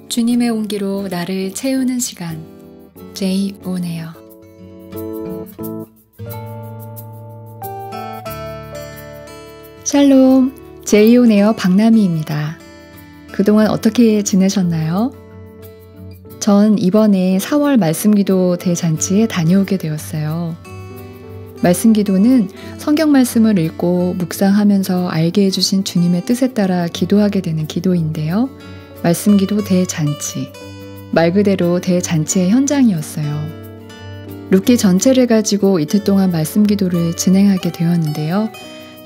주님의 온기로 나를 채우는 시간, 제이 오네요. 샬롬, 제이 오네요 박나미입니다. 그동안 어떻게 지내셨나요? 전 이번에 4월 말씀기도 대잔치에 다녀오게 되었어요. 말씀기도는 성경 말씀을 읽고 묵상하면서 알게 해주신 주님의 뜻에 따라 기도하게 되는 기도인데요. 말씀기도 대잔치, 말 그대로 대잔치의 현장이었어요. 룻기 전체를 가지고 이틀 동안 말씀기도를 진행하게 되었는데요.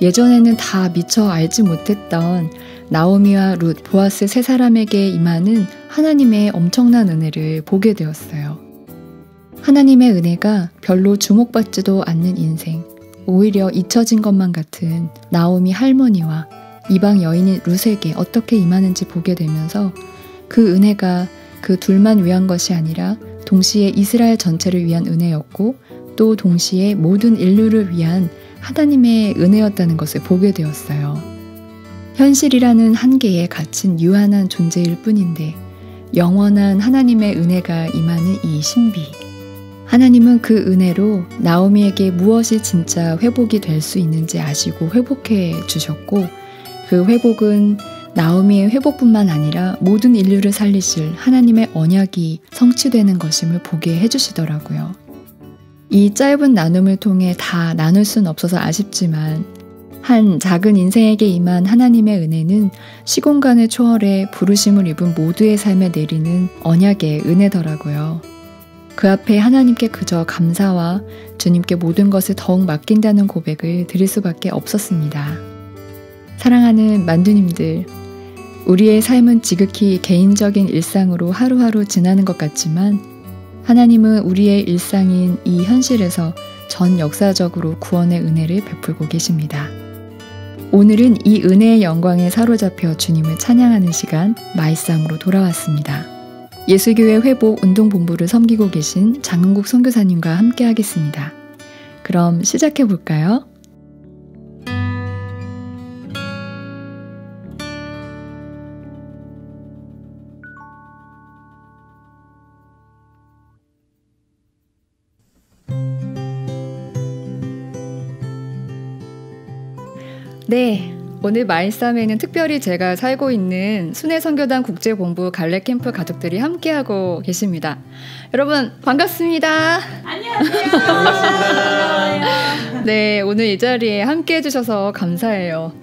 예전에는 다 미처 알지 못했던 나오미와 룻, 보아스 세 사람에게 임하는 하나님의 엄청난 은혜를 보게 되었어요. 하나님의 은혜가 별로 주목받지도 않는 인생, 오히려 잊혀진 것만 같은 나오미 할머니와 이방 여인인 룻에게 어떻게 임하는지 보게 되면서 그 은혜가 그 둘만 위한 것이 아니라 동시에 이스라엘 전체를 위한 은혜였고 또 동시에 모든 인류를 위한 하나님의 은혜였다는 것을 보게 되었어요. 현실이라는 한계에 갇힌 유한한 존재일 뿐인데 영원한 하나님의 은혜가 임하는 이 신비. 하나님은 그 은혜로 나오미에게 무엇이 진짜 회복이 될 수 있는지 아시고 회복해 주셨고 그 회복은 나오미의 회복뿐만 아니라 모든 인류를 살리실 하나님의 언약이 성취되는 것임을 보게 해주시더라고요. 이 짧은 나눔을 통해 다 나눌 순 없어서 아쉽지만 한 작은 인생에게 임한 하나님의 은혜는 시공간을 초월해 부르심을 입은 모두의 삶에 내리는 언약의 은혜더라고요. 그 앞에 하나님께 그저 감사와 주님께 모든 것을 더욱 맡긴다는 고백을 드릴 수밖에 없었습니다. 사랑하는 만두님들, 우리의 삶은 지극히 개인적인 일상으로 하루하루 지나는 것 같지만 하나님은 우리의 일상인 이 현실에서 전 역사적으로 구원의 은혜를 베풀고 계십니다. 오늘은 이 은혜의 영광에 사로잡혀 주님을 찬양하는 시간 마이쌈으로 돌아왔습니다. 예수교회 회복 운동본부를 섬기고 계신 장은국 선교사님과 함께 하겠습니다. 그럼 시작해 볼까요? 네, 오늘 마일쌈에는 특별히 제가 살고 있는 순회선교단 국제본부 갈래캠프 가족들이 함께하고 계십니다. 여러분 반갑습니다. 안녕하세요. 반갑습니다. 네, 오늘 이 자리에 함께해 주셔서 감사해요.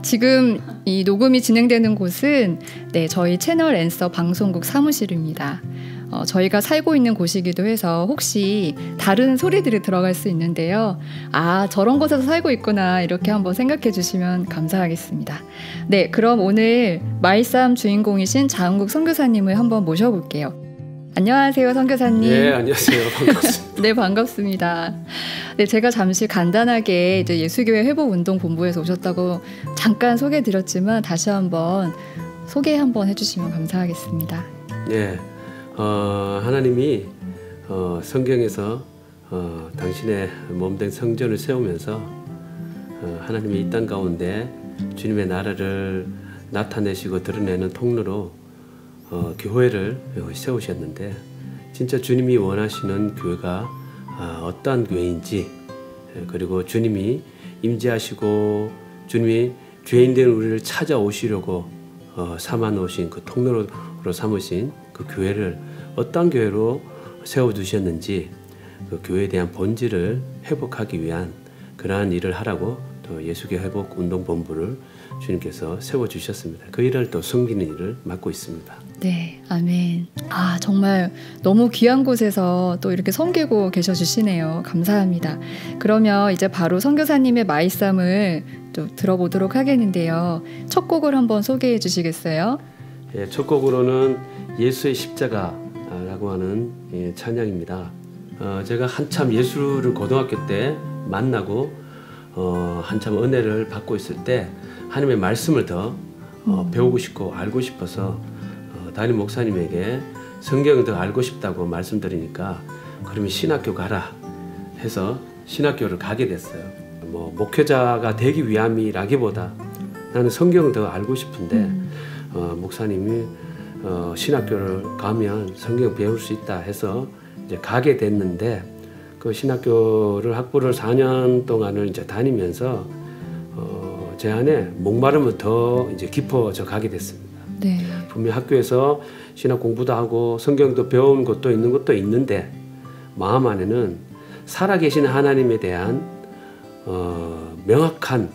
지금 이 녹음이 진행되는 곳은 저희 채널 앤서 방송국 사무실입니다. 저희가 살고 있는 곳이기도 해서 혹시 다른 소리들이 들어갈 수 있는데요. 저런 곳에서 살고 있구나 이렇게 한번 생각해 주시면 감사하겠습니다. 네, 그럼 오늘 마일쌈 주인공이신 장은국 선교사님을 한번 모셔볼게요. 안녕하세요, 선교사님. 네, 안녕하세요. 반갑습니다. 네, 반갑습니다. 네, 제가 잠시 간단하게 이제 예수교회 회복운동본부에서 오셨다고 잠깐 소개해드렸지만 다시 한번 소개 한번 해주시면 감사하겠습니다. 네. 하나님이 성경에서 당신의 몸된 성전을 세우면서 하나님이 이 땅 가운데 주님의 나라를 나타내시고 드러내는 통로로 교회를 세우셨는데 진짜 주님이 원하시는 교회가 어떠한 교회인지 그리고 주님이 임재하시고 주님이 죄인된 우리를 찾아오시려고 삼아 놓으신 그 통로로 삼으신 그 교회를 어떤 교회로 세워두셨는지 그 교회에 대한 본질을 회복하기 위한 그러한 일을 하라고 또 예수교 회복 운동본부를 주님께서 세워주셨습니다. 그 일을 또 섬기는 일을 맡고 있습니다. 네, 아멘. 정말 너무 귀한 곳에서 또 이렇게 섬기고 계셔주시네요. 감사합니다. 그러면 이제 바로 선교사님의 마이쌈을 또 들어보도록 하겠는데요. 첫 곡을 한번 소개해 주시겠어요? 예, 첫 곡으로는 예수의 십자가라고 하는 찬양입니다. 제가 한참 예수를 고등학교 때 만나고 한참 은혜를 받고 있을 때 하나님의 말씀을 더 배우고 싶고 알고 싶어서 담임 목사님에게 성경을 더 알고 싶다고 말씀드리니까 그러면 신학교 가라 해서 신학교를 가게 됐어요. 목회자가 되기 위함이라기보다 나는 성경을 더 알고 싶은데 목사님이 신학교를 가면 성경 배울 수 있다 해서 이제 가게 됐는데 그 신학교를 학부를 4년 동안을 이제 다니면서 제 안에 목마름은 더 이제 깊어져 가게 됐습니다. 네. 분명 학교에서 신학 공부도 하고 성경도 배운 것도 있는 것도 있는데 마음 안에는 살아계신 하나님에 대한 명확한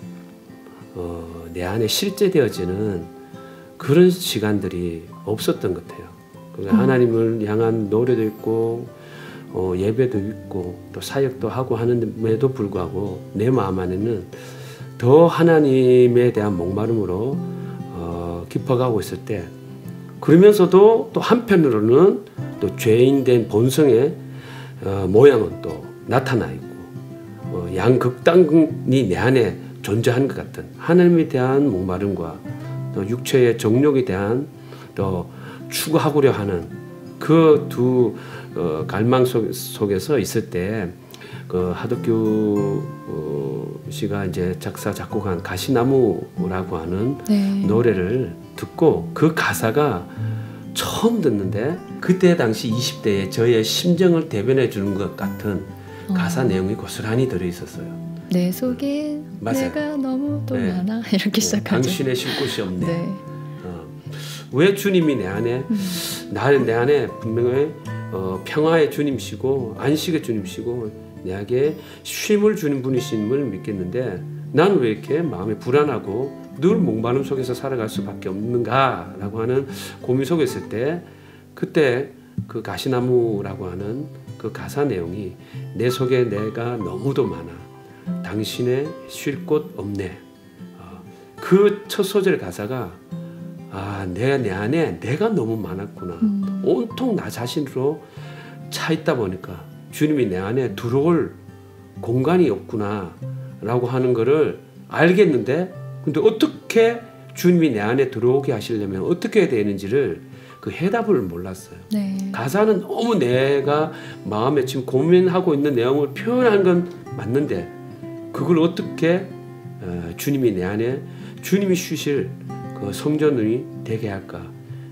내 안에 실제되어지는 그런 시간들이 없었던 것 같아요. 그러니까 하나님을 향한 노래도 있고 예배도 있고 또 사역도 하고 하는데도 불구하고 내 마음 안에는 더 하나님에 대한 목마름으로 깊어가고 있을 때 그러면서도 또 한편으로는 또 죄인된 본성의 모양은 또 나타나 있고 양극단이 내 안에 존재하는 것 같은 하나님에 대한 목마름과 또 육체의 정욕에 대한 또 추구하고려 하는 그 두 갈망 속에서 있을 때 그 하덕규 씨가 이제 작사 작곡한 가시나무라고 하는 네. 노래를 듣고 그 가사가 처음 듣는데 그때 당시 20대에 저의 심정을 대변해 주는 것 같은 가사 내용이 고스란히 들어 있었어요. 내 속에 맞아요. 내가 너무 또 네. 많아 이렇게 시작하죠. 당신의 쉴 곳이 없네. 네. 왜 주님이 내 안에 내 안에 분명히 평화의 주님이시고 안식의 주님이시고 내게 쉼을 주는 분이심을 믿겠는데 나는 왜 이렇게 마음이 불안하고 늘 목마름 속에서 살아갈 수밖에 없는가라고 하는 고민 속에 있을 때 그때 그 가시나무라고 하는 그 가사 내용이 내 속에 내가 너무도 많아 당신의 쉴 곳 없네. 그 첫 소절 가사가 내 안에 내가 너무 많았구나. 온통 나 자신으로 차 있다 보니까 주님이 내 안에 들어올 공간이 없구나 라고 하는 거를 알겠는데 근데 어떻게 주님이 내 안에 들어오게 하시려면 어떻게 해야 되는지를 그 해답을 몰랐어요. 네. 가사는 너무 내가 마음에 지금 고민하고 있는 내용을 표현한 건 맞는데 그걸 어떻게 주님이 내 안에 주님이 쉬실 그 성전이 되게 할까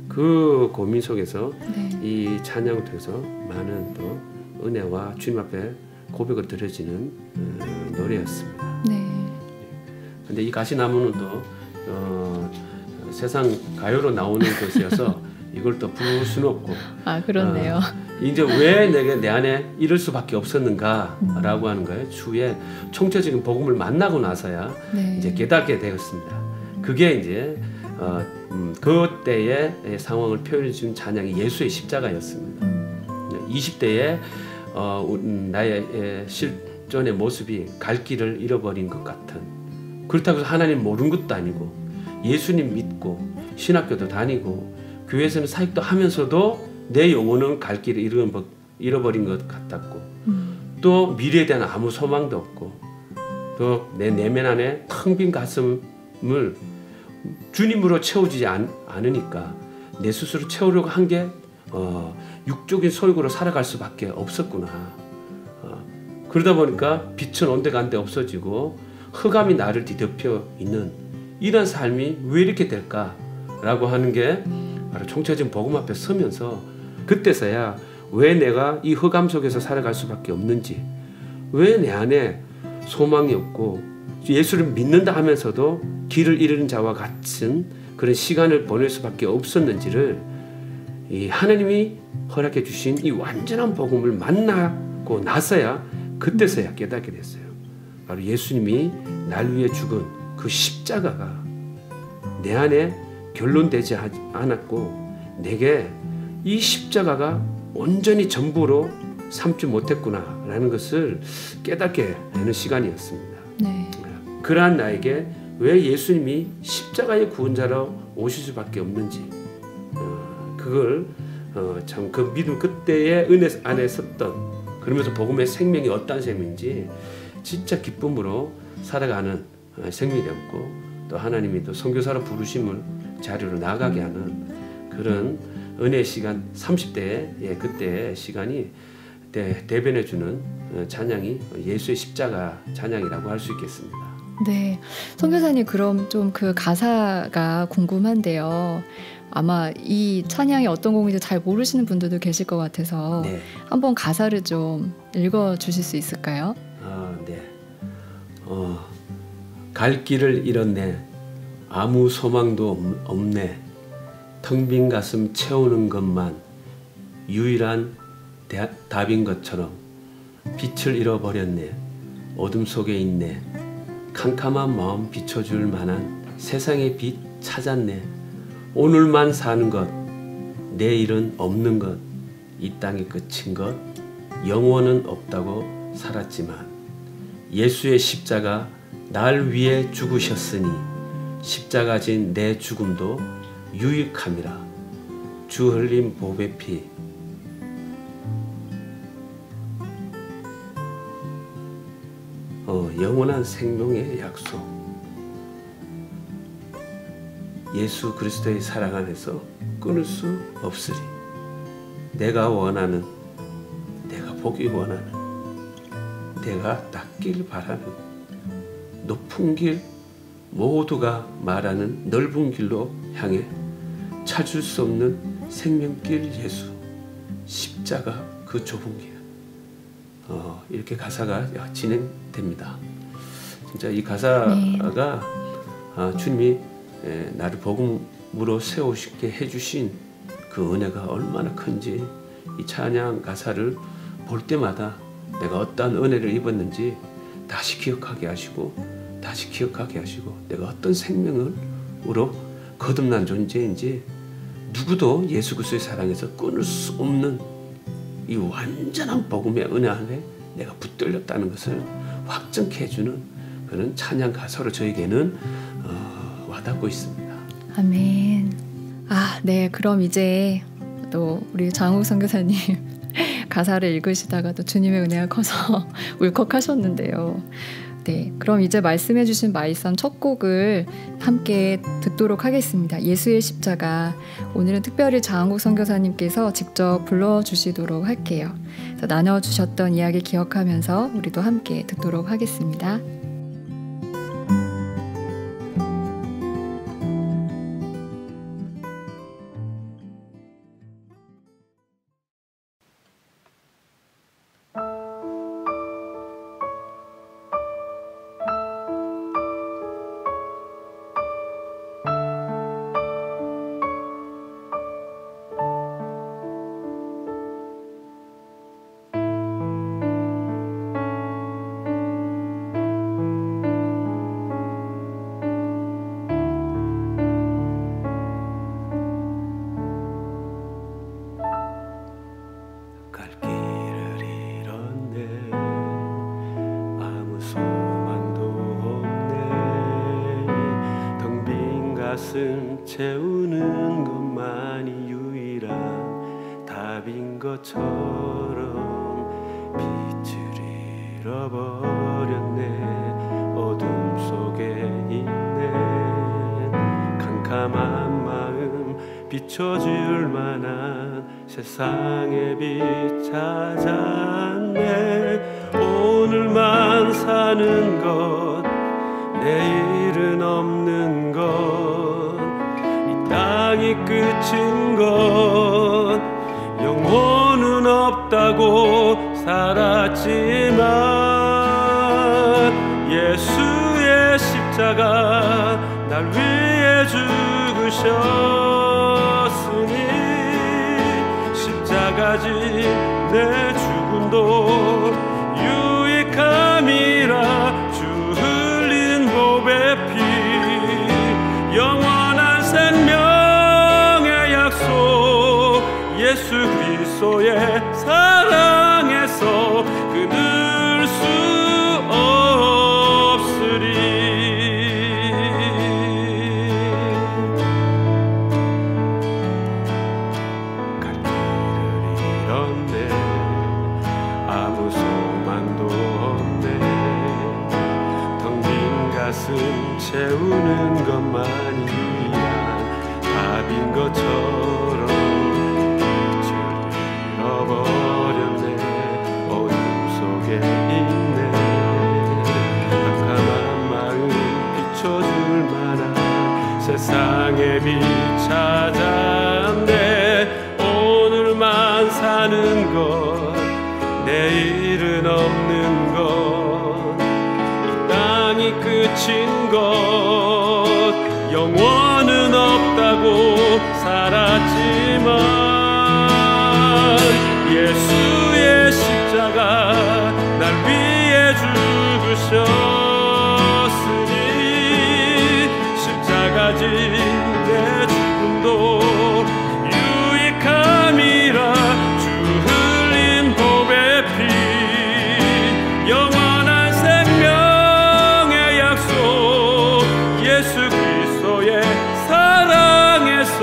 그 고민 속에서 네. 이 찬양을 통해서 많은 또 은혜와 주님 앞에 고백을 드려지는 노래였습니다. 네. 근데 이 가시나무는 또 세상 가요로 나오는 것이어서 이걸 또 부를 수는 없고 그렇네요. 이제 왜 내가 내 안에 이럴 수밖에 없었는가라고 하는 거예요. 주의 총체적인 복음을 만나고 나서야 네. 이제 깨닫게 되었습니다. 그게 이제 그때의 상황을 표현해 준 찬양이 예수의 십자가였습니다. 20대에 나의 실존의 모습이 갈 길을 잃어버린 것 같은 그렇다고 해서 하나님 모르는 것도 아니고 예수님 믿고 신학교도 다니고 교회에서는 사역도 하면서도 내 영혼은 갈 길을 잃어버린 것 같았고 또 미래에 대한 아무 소망도 없고 또 내 내면 안에 텅 빈 가슴을 주님으로 채워지지 않으니까 내 스스로 채우려고 한 게 육적인 소욕으로 살아갈 수밖에 없었구나. 그러다 보니까 빛은 온데간데 없어지고 흑암이 나를 뒤덮여 있는 이런 삶이 왜 이렇게 될까라고 하는 게 바로 총체적인 복음 앞에 서면서 그때서야 왜 내가 이 흑암 속에서 살아갈 수밖에 없는지 왜 내 안에 소망이 없고 예수를 믿는다 하면서도 길을 잃은 자와 같은 그런 시간을 보낼 수밖에 없었는지를 이 하나님이 허락해 주신 이 완전한 복음을 만나고 나서야 그때서야 깨닫게 됐어요. 바로 예수님이 날 위해 죽은 그 십자가가 내 안에 결론되지 않았고 내게 이 십자가가 온전히 전부로 삼지 못했구나라는 것을 깨닫게 되는 시간이었습니다. 네. 그러한 나에게 왜 예수님이 십자가의 구원자로 오실 수밖에 없는지 그걸 참 그 믿음 그때의 은혜 안에 섰던 그러면서 복음의 생명이 어떤 생명인지 진짜 기쁨으로 살아가는 생명이 되었고 또 하나님이 또 선교사로 부르심을 자리로 나가게 하는 그런 은혜의 시간 30대의 그때의 시간이 대변해주는 찬양이 예수의 십자가 찬양이라고 할 수 있겠습니다. 네, 선교사님 그럼 좀 그 가사가 궁금한데요. 아마 이 찬양이 어떤 곡인지 잘 모르시는 분들도 계실 것 같아서 네. 한번 가사를 좀 읽어주실 수 있을까요? 네. 갈 길을 잃었네. 아무 소망도 없네. 텅 빈 가슴 채우는 것만 유일한 답인 것처럼 빛을 잃어버렸네. 어둠 속에 있네. 캄캄한 마음 비춰줄 만한 세상의 빛 찾았네. 오늘만 사는 것, 내일은 없는 것, 이 땅이 끝인 것, 영원은 없다고 살았지만 예수의 십자가 날 위해 죽으셨으니 십자가 진 내 죽음도 유익함이라. 주 흘린 보배 피 영원한 생명의 약속. 예수 그리스도의 사랑 안에서 끊을 수 없으리. 내가 원하는, 내가 보기 원하는, 내가 닿길 바라는 높은 길, 모두가 말하는 넓은 길로 향해 찾을 수 없는 생명길 예수, 십자가 그 좁은 길. 이렇게 가사가 진행됩니다. 진짜 이 가사가 주님이 나를 복음으로 세우시게 해주신 그 은혜가 얼마나 큰지, 이 찬양 가사를 볼 때마다 내가 어떠한 은혜를 입었는지 다시 기억하게 하시고, 다시 기억하게 하시고, 내가 어떤 생명으로 거듭난 존재인지, 누구도 예수 그리스도의 사랑에서 끊을 수 없는 이 완전한 복음의 은혜 안에 내가 붙들렸다는 것을 확정케 해주는 그런 찬양 가사로 저에게는 와닿고 있습니다. 아멘. 네. 그럼 이제 또 우리 장욱 선교사님 가사를 읽으시다가 또 주님의 은혜가 커서 울컥하셨는데요. 네, 그럼 이제 말씀해 주신 마이선 첫 곡을 함께 듣도록 하겠습니다. 예수의 십자가. 오늘은 특별히 장욱 선교사님께서 직접 불러주시도록 할게요. 나눠주셨던 이야기 기억하면서 우리도 함께 듣도록 하겠습니다. 가슴 채우는 것만이 유일한 답인 것처럼 빛을 잃어버렸네. 어둠 속에 있네. 캄캄한 마음 비춰줄 만한 세상의 빛 찾았네. 오늘만 사는 것, 내일은 없는 것, 이 땅이 끝인 것, 영혼은 없다고 살았지만 예수의 십자가 날 위해 죽으셨으니 십자가 진 내 죽음도 유익함이라. 주 흘린 보배 피 영원한 생명의 약속. 예수 그리스도의 사랑에서 끊을 수 없으리. 갈 길을 잃었네. 아무 소망도 없네. 텅 빈 가슴 채우는 것만이 유일한 답인 것처럼 빛을 잃어버렸네. 어둠 속에 있네. 캄캄한 마음 비춰줄 만한 세상에 빛 찾았네. 오늘만 사는 것, 내일은 없는 것, 이 땅이 끝인 것, 영원은 없다고 살았지만 예수의 십자가 날 위해 죽으셨으니 십자가진 내 죽음도 유익함이라. 주 흘린 보배 피 영원한 생명의 약속, 예수 그리스도의 사랑에서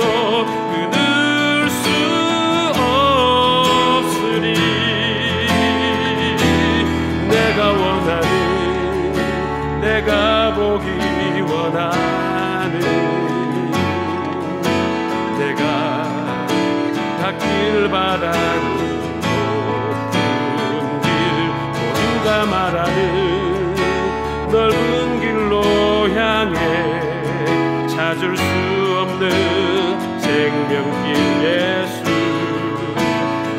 끊을 수 없으리. 내가 원하는, 내가 보기 원하는, 내가 닿길 바라는 높은 길, 모두가 말하는 넓은 길로 향해 찾을 수 없는 생명길 예수.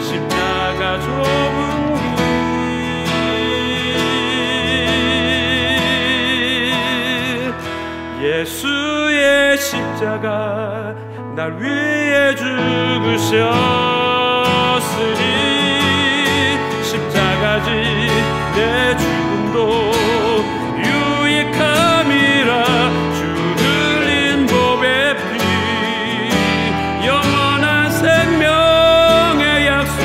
십자가 좁은 길, 예수의 십자가 날 위해 죽으셨으니 십자가지 내 죽음도 유익함이라. 주 흘린 보배 피 영원한 생명의 약속,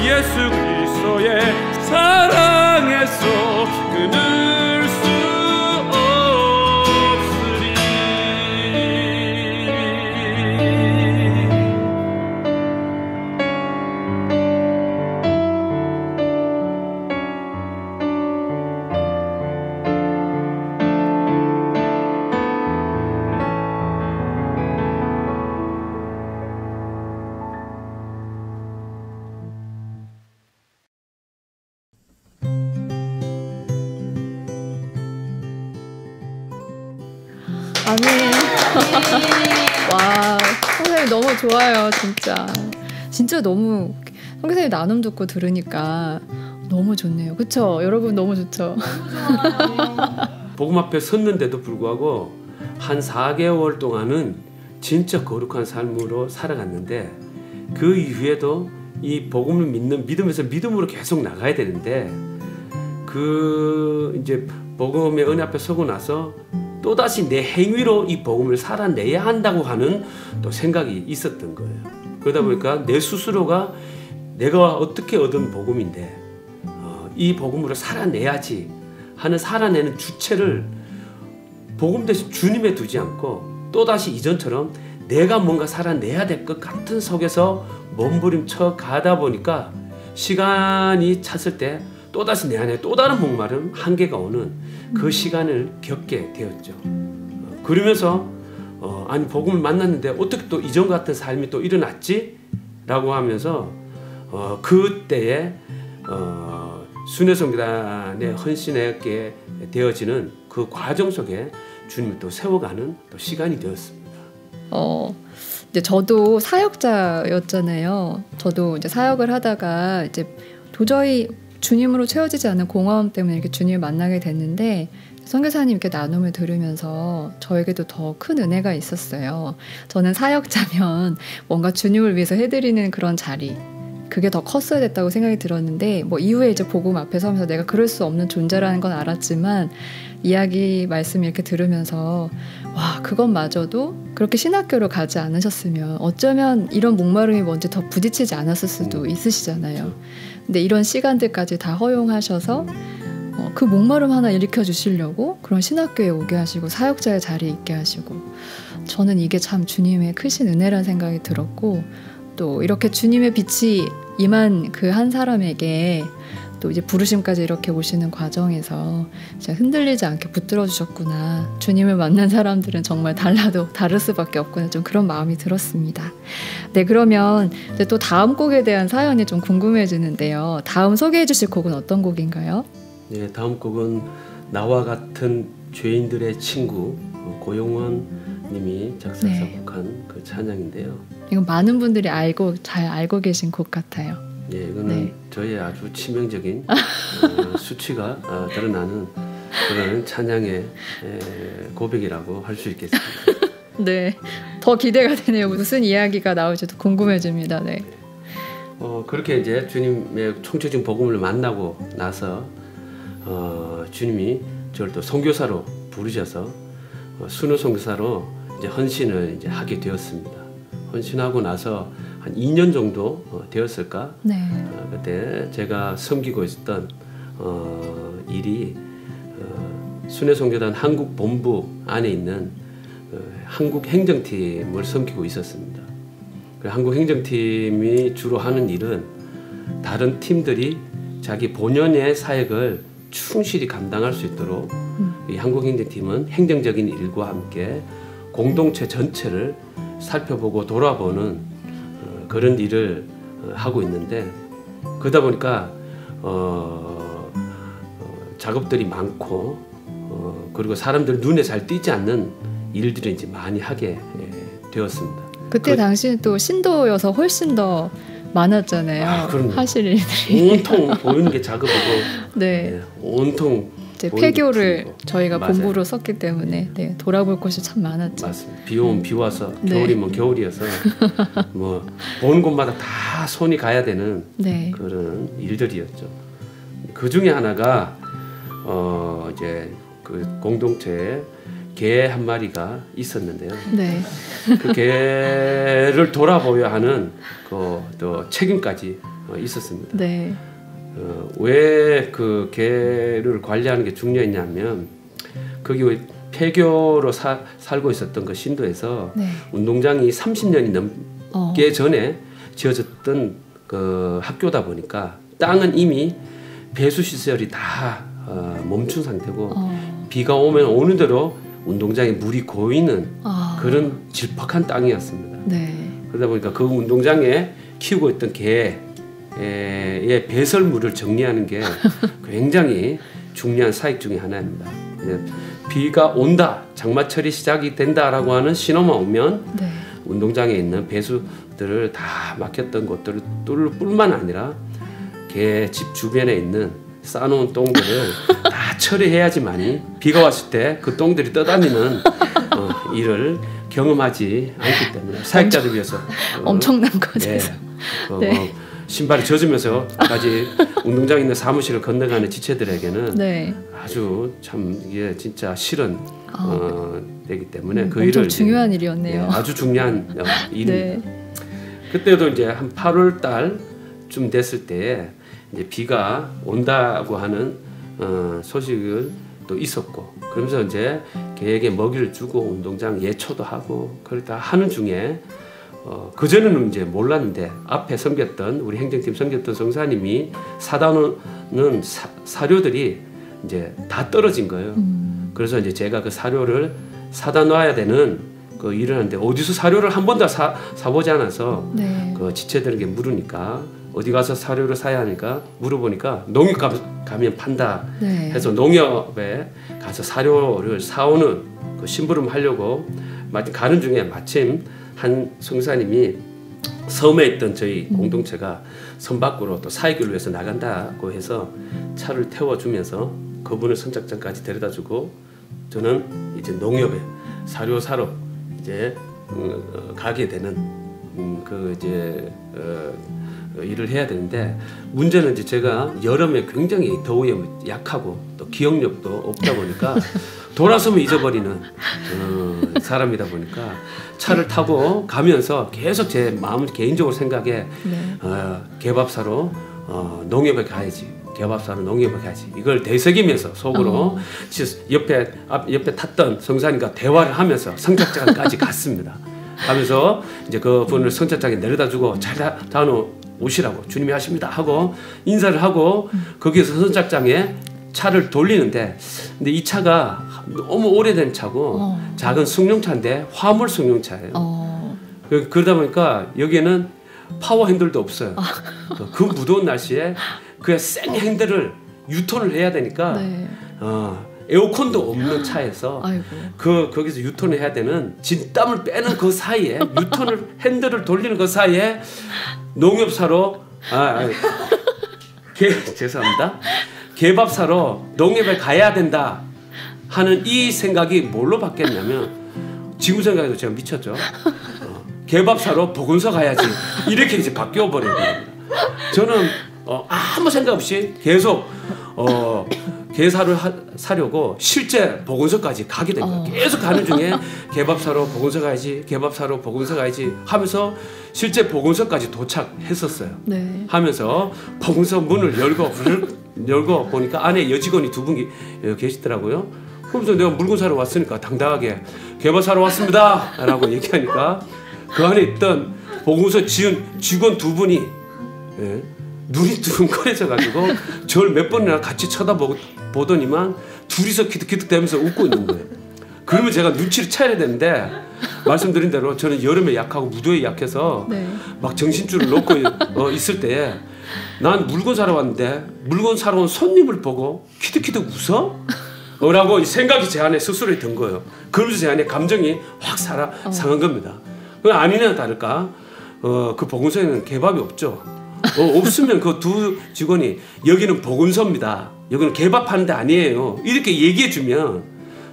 예수 그리스도의 사랑에서 끊을 수 없으리. 아멘. 와, 선생님 너무 좋아요, 진짜. 진짜 너무 선생님 나눔 듣고 들으니까 너무 좋네요. 그쵸? 여러분 너무 좋죠? 복음 앞에 섰는데도 불구하고 한 4개월 동안은 진짜 거룩한 삶으로 살아갔는데, 그 이후에도 이 복음을 믿는 믿음에서 믿음으로 계속 나가야 되는데, 그 이제 복음의 은혜 앞에 서고 나서 또다시 내 행위로 이 복음을 살아내야 한다고 하는 또 생각이 있었던 거예요. 그러다 보니까 내 스스로가 내가 어떻게 얻은 복음인데 이 복음으로 살아내야지 하는, 살아내는 주체를 복음 대신 주님에 두지 않고 또다시 이전처럼 내가 뭔가 살아내야 될 것 같은 속에서 몸부림쳐 가다 보니까 시간이 찼을 때 또다시 내 안에 또 다른 목마름, 한계가 오는 그 시간을 겪게 되었죠. 그러면서 아니 복음을 만났는데 어떻게 또 이전 같은 삶이 또 일어났지? 라고 하면서 그때에 순회성교단에 헌신하게 되어지는 그 과정 속에 주님을 또 세워가는 또 시간이 되었습니다. 이제 저도 사역자였잖아요. 저도 이제 사역을 하다가 이제 도저히 주님으로 채워지지 않는 공허함 때문에 이렇게 주님을 만나게 됐는데, 선교사님 이렇게 나눔을 들으면서 저에게도 더 큰 은혜가 있었어요. 저는 사역자면 뭔가 주님을 위해서 해드리는 그런 자리, 그게 더 컸어야 됐다고 생각이 들었는데, 뭐 이후에 이제 복음 앞에 서면서 내가 그럴 수 없는 존재라는 건 알았지만, 이야기 말씀 이렇게 들으면서 와, 그것마저도 그렇게 신학교로 가지 않으셨으면 어쩌면 이런 목마름이 뭔지 더 부딪히지 않았을 수도 있으시잖아요. 근데 이런 시간들까지 다 허용하셔서 그 목마름 하나 일으켜 주시려고 그런 신학교에 오게 하시고 사역자의 자리에 있게 하시고, 저는 이게 참 주님의 크신 은혜라는 생각이 들었고, 또 이렇게 주님의 빛이 임한 그 한 사람에게 또 이제 부르심까지 이렇게 오시는 과정에서 진짜 흔들리지 않게 붙들어 주셨구나. 주님을 만난 사람들은 정말 달라도 다를 수밖에 없구나. 좀 그런 마음이 들었습니다. 네, 그러면 이제 또 다음 곡에 대한 사연이 좀 궁금해지는데요. 다음 소개해 주실 곡은 어떤 곡인가요? 네, 다음 곡은 나와 같은 죄인들의 친구, 고용원 님이 작사 네. 작곡한 그 찬양인데요. 이건 많은 분들이 잘 알고 계신 곡 같아요. 예, 이거는 네. 저의 아주 치명적인 수치가 드러나는 그런 찬양의 고백이라고 할 수 있겠습니다. 네, 더 기대가 되네요. 무슨 이야기가 나올지도 궁금해집니다. 네. 그렇게 이제 주님의 총체적인 복음을 만나고 나서 주님이 저를 또 선교사로 부르셔서 순회 선교사로 이제 헌신을 이제 하게 되었습니다. 헌신하고 나서 한 2년 정도 되었을까? 네. 그때 제가 섬기고 있었던 일이 순회선교단 한국 본부 안에 있는 한국 행정팀을 섬기고 있었습니다. 그 한국 행정팀이 주로 하는 일은 다른 팀들이 자기 본연의 사역을 충실히 감당할 수 있도록 이 한국 행정팀은 행정적인 일과 함께 공동체 전체를 살펴보고 돌아보는 그런 일을 하고 있는데, 그러다 보니까 작업들이 많고 그리고 사람들 눈에 잘 띄지 않는 일들을 이제 많이 하게 되었습니다. 그때 당시는 또 신도여서 훨씬 더 많았잖아요. 하실 일들이. 온통 보이는 게 작업이고, 네. 온통 이제 폐교를 저희가 맞아요. 본부로 썼기 때문에 네, 돌아볼 곳이 참 많았죠. 맞습니다. 비 오면 비 와서, 네. 겨울이면 겨울이어서 뭐 보는 곳마다 다 손이 가야 되는 네. 그런 일들이었죠. 그 중에 하나가 이제 그 공동체에 개 한 마리가 있었는데요. 네. 그 개를 돌아보여야 하는 또 책임까지 있었습니다. 네. 왜 그 개를 관리하는 게 중요했냐면, 거기 폐교로 살고 있었던 그 신도에서 네. 운동장이 30년이 넘게 전에 지어졌던 그 학교다 보니까 땅은 이미 배수 시설이 다 멈춘 상태고 비가 오면 오는 대로 운동장에 물이 고이는 그런 질퍽한 땅이었습니다. 네. 그러다 보니까 그 운동장에 키우고 있던 개의 배설물을 정리하는 게 굉장히 중요한 사역 중에 하나입니다. 비가 온다, 장마철이 시작이 된다라고 하는 신호만 오면 네. 운동장에 있는 배수들을 다 막혔던 곳들을 뚫을 뿐만 아니라 개 집 주변에 있는 쌓아놓은 똥들을 다 처리해야지만이 비가 왔을 때 그 똥들이 떠다니는 일을 경험하지 않기 때문에 사역자들 위해서 엄청난 거죠. 네. 신발이 젖으면서까지 운동장에 있는 사무실을 건너가는 지체들에게는 네. 아주 참 이게 진짜 실은 되기 때문에 그 엄청 일을 중요한 일이었네요. 아주 중요한 일입니다. 네. 그때도 이제 한 8월 달쯤 됐을 때 이제 비가 온다고 하는 소식을 또 있었고, 그러면서 이제 개에게 먹이를 주고 운동장 예초도 하고 그러다 하는 중에 그 전에는 이제 몰랐는데 앞에 섬겼던 우리 행정팀 섬겼던 성사님이 사다 놓는 사료들이 이제 다 떨어진 거예요. 그래서 이제 제가 그 사료를 사다 놔야 되는 그 일을 하는데 어디서 사료를 한 번도 사보지 않아서 네. 그 지체들에게 물으니까 어디 가서 사료를 사야 하니까 물어보니까 농협 가면 판다 네. 해서 농협에 가서 사료를 사오는 그 심부름 하려고 가는 중에 마침 한 성사님이 섬에 있던 저희 공동체가 섬 밖으로 또 사역을 위해서 나간다고 해서 차를 태워주면서 그분을 선착장까지 데려다주고 저는 이제 농협에 사료 사러 이제 가게 되는 그 이제 일을 해야 되는데, 문제는 이제 제가 여름에 굉장히 더위에 약하고 또 기억력도 없다 보니까 돌아서면 잊어버리는 사람이다 보니까 차를 타고 가면서 계속 제 마음을 개인적으로 생각해 네. 개밥 사러 농협에 가야지, 개밥 사러 농협에 가야지, 이걸 되새기면서 속으로 옆에 탔던 성사님과 대화를 하면서 선착장까지 갔습니다. 가면서 이제 그분을 선착장에 내려다주고 잘 다녀오시라고 주님이 하십니다 하고 인사를 하고 거기에서 선착장에 차를 돌리는데, 근데 이 차가 너무 오래된 차고 작은 승용차인데 화물 승용차예요. 그러다 보니까 여기에는 파워 핸들도 없어요. 그 무더운 날씨에 그 생 핸들을 유턴을 해야 되니까 네. 에어컨도 없는 차에서 아이고. 거기서 유턴을 해야 되는 진땀을 빼는 그 사이에 유턴을 핸들을 돌리는 그 사이에 농협 사러 죄송합니다. 개밥 사러 농협에 가야 된다 하는 이 생각이 뭘로 바뀌었냐면 지금 생각해도 제가 미쳤죠. 개밥 사러 보건소 가야지 이렇게 이제 바뀌어 버린 겁니다. 저는 아무 생각 없이 계속 게사를 사려고 실제 보건소까지 가게 된 거예요. 계속 가는 중에 개밥 사러 보건소 가야지, 개밥 사러 보건소 가야지 하면서 실제 보건소까지 도착했었어요. 네. 하면서 보건소 문을 열고 보니까 안에 여직원이 2분 계시더라고요. 그러면서 내가 물건 사러 왔으니까 당당하게 개밥 사러 왔습니다 라고 얘기하니까 그 안에 있던 보건소 직원 2분이 눈이 둥그레져가지고 저를 몇 번이나 같이 쳐다보더니만 둘이서 기득기득대면서 웃고 있는 거예요. 그러면 제가 눈치를 채야 되는데 말씀드린 대로 저는 여름에 약하고 무도에 약해서 네. 막 정신줄을 놓고 있을 때에 난 물건 사러 왔는데 물건 사러 온 손님을 보고 키득키득 웃어? 라고 생각이 제 안에 스스로 든 거예요. 그러면서 제 안에 감정이 확 상한 겁니다. 아니나 다를까 그 보건소에는 개밥이 없죠. 없으면 그 2 직원이 여기는 보건소입니다. 여기는 개밥하는 데 아니에요. 이렇게 얘기해주면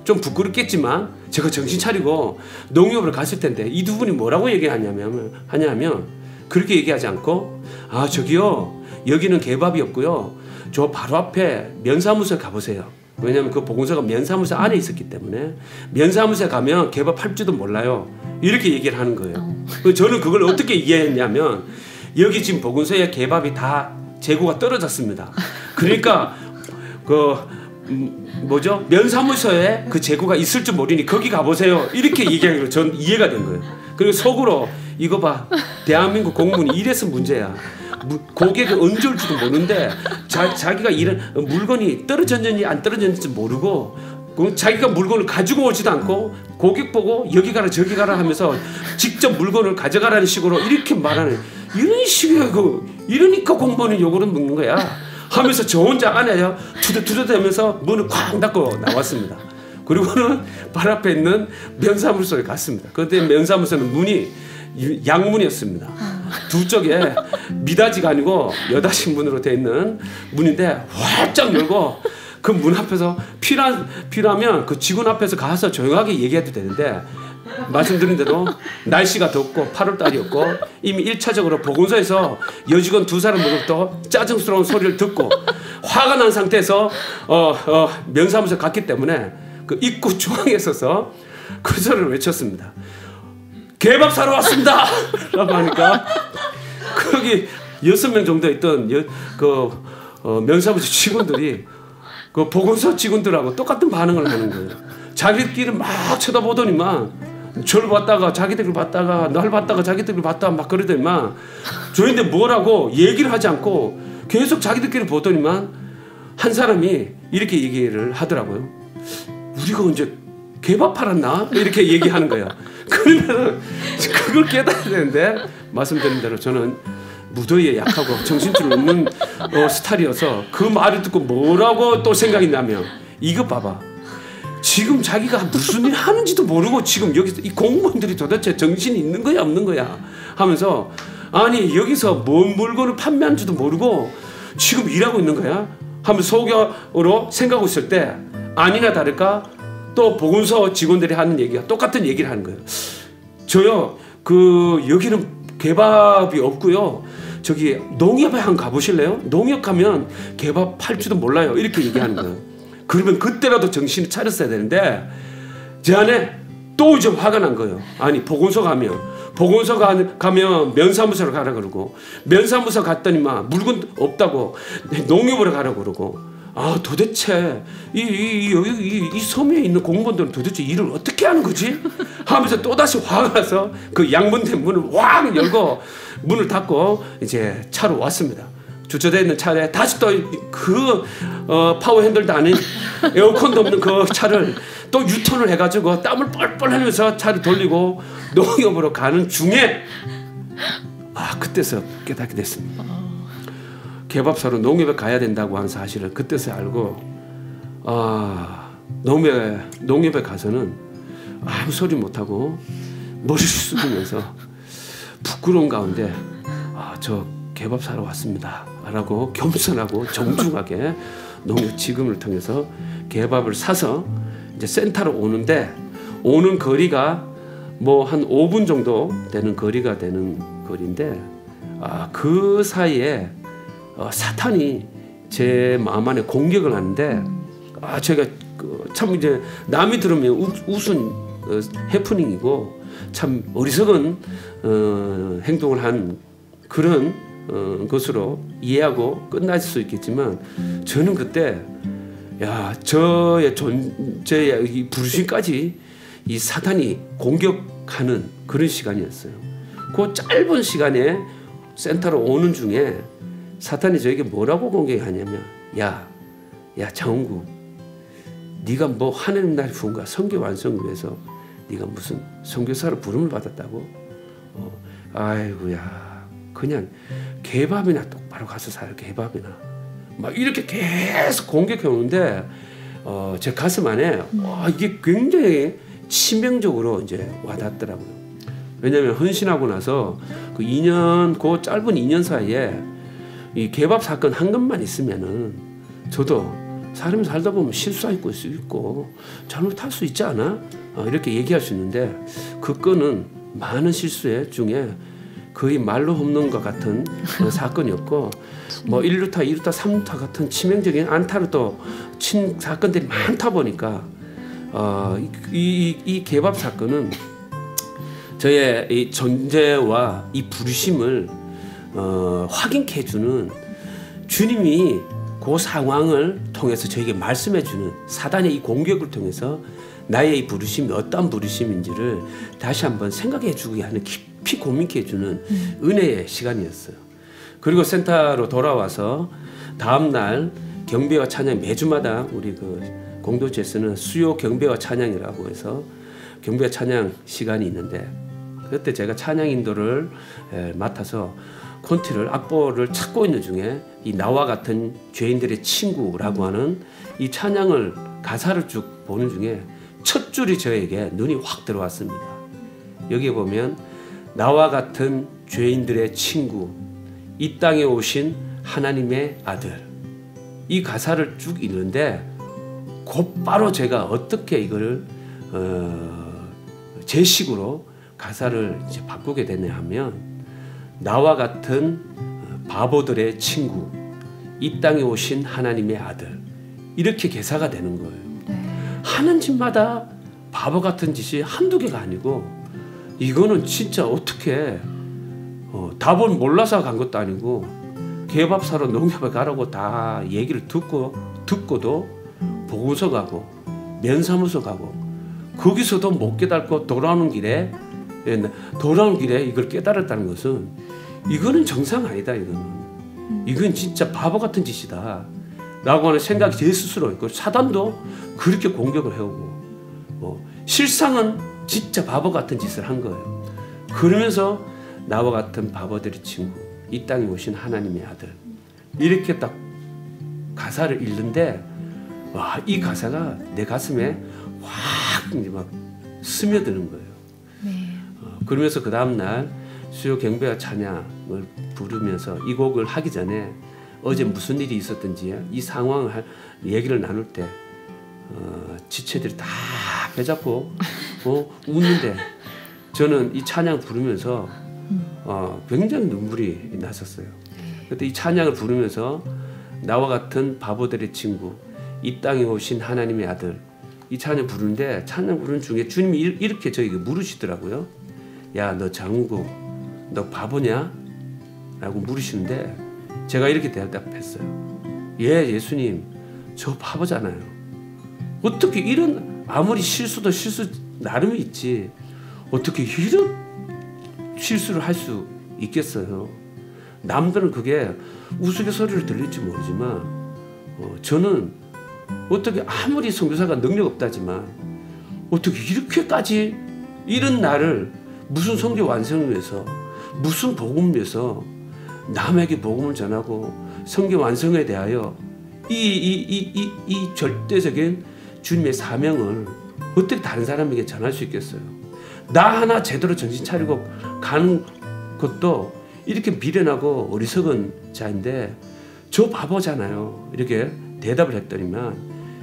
좀 부끄럽겠지만 제가 정신 차리고 농협으로 갔을 텐데 이 2분이 뭐라고 얘기하냐면 그렇게 얘기하지 않고 저기요 여기는 개밥이 없고요. 저 바로 앞에 면사무소에 가보세요. 왜냐하면 그 보건소가 면사무소 안에 있었기 때문에 면사무소에 가면 개밥 할지도 몰라요. 이렇게 얘기를 하는 거예요. 저는 그걸 어떻게 이해했냐면 여기 지금 보건소에 개밥이 다 재고가 떨어졌습니다. 그러니까 면사무소에 그 재고가 있을 줄 모르니 거기 가보세요. 이렇게 얘기하기로 전 이해가 된 거예요. 그리고 속으로 이거 봐 대한민국 공무원이 이래서 문제야. 고객이 언제 올지도 모르는데 자기가 물건이 떨어졌는지 안 떨어졌는지 모르고 자기가 물건을 가지고 오지도 않고 고객 보고 여기 가라 저기 가라 하면서 직접 물건을 가져가라는 식으로 이렇게 말하는 이런 식이고 이러니까 공무원은 욕을 먹는 거야 하면서 저 혼자 안에 투덜투덜대면서 문을 쾅 닫고 나왔습니다. 그리고는 발 앞에 있는 면사무소에 갔습니다. 그때 면사무소는 문이 양문이었습니다. 두 쪽에 미닫이가 아니고 여닫이 문으로 되어 있는 문인데 활짝 열고 그 문 앞에서 필요하면 그 직원 앞에서 가서 조용하게 얘기해도 되는데 말씀드린 대로 날씨가 덥고 8월달이었고 이미 1차적으로 보건소에서 여직원 2사람으로부터 짜증스러운 소리를 듣고 화가 난 상태에서 면사무소에 갔기 때문에 그 입구 중앙에 서서 그 소리를 외쳤습니다. 개밥 사러 왔습니다! 라고 하니까 거기 6명 정도 있던 면사무소 직원들이 그 보건소 직원들하고 똑같은 반응을 하는 거예요. 자기들끼리 막 쳐다보더니만 저를 봤다가 자기들을 봤다가 날 봤다가 자기들을 봤다가 막 그러더니만 저희인데 뭐라고 얘기를 하지 않고 계속 자기들끼리 보더니만 한 사람이 이렇게 얘기를 하더라고요. 우리가 언제 개밥 팔았나? 이렇게 얘기하는 거예요. 그러면 그걸 깨달아야 되는데 말씀드린 대로 저는 무더위에 약하고 정신줄 없는 스타일이어서 그 말을 듣고 뭐라고 또 생각이 나면 이거 봐봐. 지금 자기가 무슨 일 하는지도 모르고 지금 여기서 이 공무원들이 도대체 정신이 있는 거야 없는 거야 하면서 아니 여기서 뭔 물건을 판매하는지도 모르고 지금 일하고 있는 거야 하면서 속으로 생각하고 있을 때 아니나 다를까 또 보건소 직원들이 하는 얘기가 똑같은 얘기를 하는 거예요. 저요 여기는 개밥이 없고요. 저기 농협에 한번 가보실래요? 농협 가면 개밥 팔지도 몰라요. 이렇게 얘기하는 거예요. 그러면 그때라도 정신을 차렸어야 되는데 제 안에 또 이제 화가 난 거예요. 아니 보건소 가면 면사무소로 가라 그러고 면사무소 갔더니만 물건 없다고 농협으로 가라 그러고 도대체 이 섬에 있는 공무원들은 도대체 일을 어떻게 하는 거지? 하면서 또다시 화가 나서 그 양문된 문을 왕 열고 문을 닫고 이제 차로 왔습니다. 주차되어 있는 차에 다시 또 그 파워 핸들도 아닌 에어컨도 없는 그 차를 또 유턴을 해가지고 땀을 뻘뻘 흘리면서 차를 돌리고 농협으로 가는 중에 그때서 깨닫게 됐습니다. 개밥 사러 농협에 가야 된다고 한 사실을 그때서 알고 농협에 가서는 아무 소리 못하고 머리를 숙이면서 부끄러운 가운데 저 개밥 사러 왔습니다 라고 겸손하고 정중하게 농협 지금을 통해서 개밥을 사서 이제 센터로 오는데, 오는 거리가 뭐 한 5분 정도 되는 거리가 되는 거리인데, 그 사이에 사탄이 제 마음 안에 공격을 하는데, 제가 참 이제 남이 들으면 웃은 해프닝이고 참 어리석은 행동을 한 그런 것으로 이해하고 끝날 수 있겠지만, 저는 그때 저의 이 부르심까지 이 사탄이 공격하는 그런 시간이었어요. 그 짧은 시간에 센터로 오는 중에 사탄이 저에게 뭐라고 공격하냐면, 야 장홍구, 네가 뭐 하나님 나라의 부흥과 선교 완성을 위해서 네가 무슨 선교사로 부름을 받았다고? 아이고야, 그냥 개밥이나 똑바로 가서 살아, 개밥이나. 막 이렇게 계속 공격해 오는데, 제 가슴 안에 이게 굉장히 치명적으로 이제 와닿더라고요. 왜냐하면 헌신하고 나서 그 짧은 2년 사이에 이 개밥 사건 한 것만 있으면은, 저도 사람이 살다 보면 실수할 수 있고 잘못할 수 있지 않아? 이렇게 얘기할 수 있는데, 그 건은 많은 실수의 중에 거의 말로 없는 것 같은 사건이었고, 뭐 1루타, 2루타, 3루타 같은 치명적인 안타를 또 친 사건들이 많다 보니까 이 개밥 사건은 저의 이 존재와 이 부르심을 확인케 해주는, 주님이 그 상황을 통해서 저에게 말씀해주는, 사단의 이 공격을 통해서 나의 이 부르심이 어떤 부르심인지를 다시 한번 생각해주게 하는, 깊이 고민케 해주는 은혜의 시간이었어요. 그리고 센터로 돌아와서 다음날 경배와 찬양, 매주마다 우리 그 공동체에서는 수요 경배와 찬양이라고 해서 경배와 찬양 시간이 있는데, 그때 제가 찬양 인도를 맡아서 콘티를, 악보를 찾고 있는 중에 이 나와 같은 죄인들의 친구라고 하는 이 찬양을, 가사를 쭉 보는 중에 첫 줄이 저에게 눈이 확 들어왔습니다. 여기에 보면 나와 같은 죄인들의 친구, 이 땅에 오신 하나님의 아들, 이 가사를 쭉 읽는데 곧바로 제가 어떻게 이거를 제 식으로 가사를 이제 바꾸게 됐냐 하면, 나와 같은 바보들의 친구, 이 땅에 오신 하나님의 아들, 이렇게 개사가 되는 거예요. 네. 하는 짓마다 바보 같은 짓이 한두 개가 아니고, 이거는 진짜 어떻게 답을 몰라서 간 것도 아니고, 개밥 사러 농협에 가라고 다 얘기를 듣고도 보고서 가고 면사무소 가고, 거기서도 못 깨닫고 돌아오는 길에 이걸 깨달았다는 것은, 이거는 정상 아니다. 이건 진짜 바보 같은 짓이다 라고 하는 생각이 제 스스로 있고, 사단도 그렇게 공격을 해오고, 실상은 진짜 바보 같은 짓을 한 거예요. 그러면서 나와 같은 바보들의 친구, 이 땅에 오신 하나님의 아들, 이렇게 딱 가사를 읽는데, 와, 이 가사가 내 가슴에 확 이제 막 스며드는 거예요. 네. 그러면서 그 다음날 수요 경배와 찬양을 부르면서 이 곡을 하기 전에 어제 무슨 일이 있었든지 이 상황을 얘기를 나눌 때 지체들이 다 배잡고 웃는데, 저는 이 찬양 부르면서 굉장히 눈물이 났었어요. 그때 이 찬양을 부르면서 나와 같은 바보들의 친구, 이 땅에 오신 하나님의 아들, 이 찬양 부르는데, 찬양 부르는 중에 주님이 이렇게 저에게 물으시더라고요. 야, 너 장우고 너 바보냐? 라고 물으시는데, 제가 이렇게 대답했어요. 예, 예수님, 저 바보잖아요. 어떻게 이런, 아무리 실수도 실수 나름이 있지, 어떻게 이런 실수를 할 수 있겠어요? 남들은 그게 우스갯소리를 들릴지 모르지만, 저는 어떻게 아무리 선교사가 능력 없다지만 어떻게 이렇게까지 이런 나를 무슨 선교 완성을 위해서, 무슨 복음을 위해서 남에게 복음을 전하고 선교 완성에 대하여 이 절대적인 주님의 사명을 어떻게 다른 사람에게 전할 수 있겠어요? 나 하나 제대로 정신 차리고 가는 것도 이렇게 미련하고 어리석은 자인데 저 바보잖아요. 이렇게 대답을 했더니만